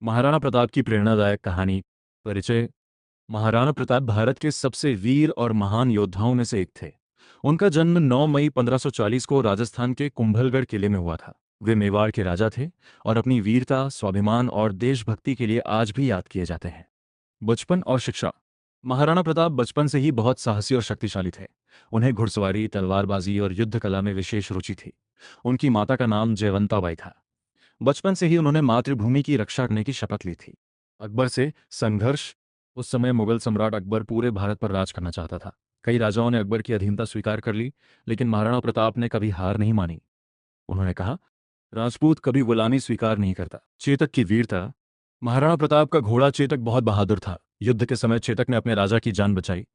महाराणा प्रताप की प्रेरणादायक कहानी। परिचय। महाराणा प्रताप भारत के सबसे वीर और महान योद्धाओं में से एक थे। उनका जन्म 9 मई 1540 को राजस्थान के कुंभलगढ़ किले में हुआ था। वे मेवाड़ के राजा थे और अपनी वीरता, स्वाभिमान और देशभक्ति के लिए आज भी याद किए जाते हैं। बचपन और शिक्षा। महाराणा प्रताप बचपन से ही बहुत साहसी और शक्तिशाली थे। उन्हें घुड़सवारी, तलवारबाजी और युद्ध कला में विशेष रुचि थी। उनकी माता का नाम जयवंताबाई था। बचपन से ही उन्होंने मातृभूमि की रक्षा करने की शपथ ली थी। अकबर से संघर्ष। उस समय मुगल सम्राट अकबर पूरे भारत पर राज करना चाहता था। कई राजाओं ने अकबर की अधीनता स्वीकार कर ली, लेकिन महाराणा प्रताप ने कभी हार नहीं मानी। उन्होंने कहा, राजपूत कभी गुलामी स्वीकार नहीं करता। चेतक की वीरता। महाराणा प्रताप का घोड़ा चेतक बहुत बहादुर था। युद्ध के समय चेतक ने अपने राजा की जान बचाई।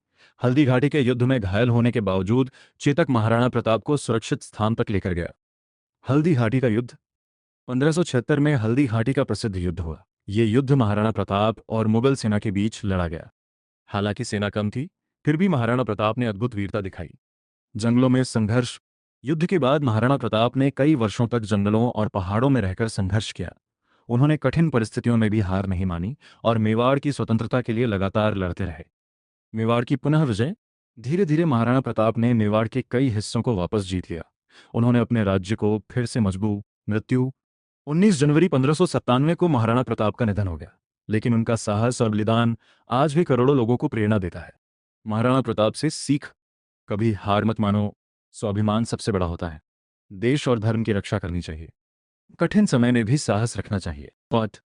हल्दी घाटी के युद्ध में घायल होने के बावजूद चेतक महाराणा प्रताप को सुरक्षित स्थान तक लेकर गया। हल्दी घाटी का युद्ध। 1576 में हल्दी घाटी का प्रसिद्ध युद्ध हुआ। ये युद्ध महाराणा प्रताप और मुगल सेना के बीच लड़ा गया। हालांकि सेना कम थी, फिर भी महाराणा प्रताप ने अद्भुत वीरता दिखाई। जंगलों में संघर्ष। युद्ध के बाद महाराणा प्रताप ने कई वर्षों तक जंगलों और पहाड़ों में रहकर संघर्ष किया। उन्होंने कठिन परिस्थितियों में भी हार नहीं मानी और मेवाड़ की स्वतंत्रता के लिए लगातार लड़ते रहे। मेवाड़ की पुनः विजय। धीरे धीरे महाराणा प्रताप ने मेवाड़ के कई हिस्सों को वापस जीत लिया। उन्होंने अपने राज्य को फिर से मजबूत। मृत्यु। 19 जनवरी 1597 को महाराणा प्रताप का निधन हो गया, लेकिन उनका साहस और बलिदान आज भी करोड़ों लोगों को प्रेरणा देता है। महाराणा प्रताप से सीख। कभी हार मत मानो। स्वाभिमान सबसे बड़ा होता है। देश और धर्म की रक्षा करनी चाहिए। कठिन समय में भी साहस रखना चाहिए। पाठ।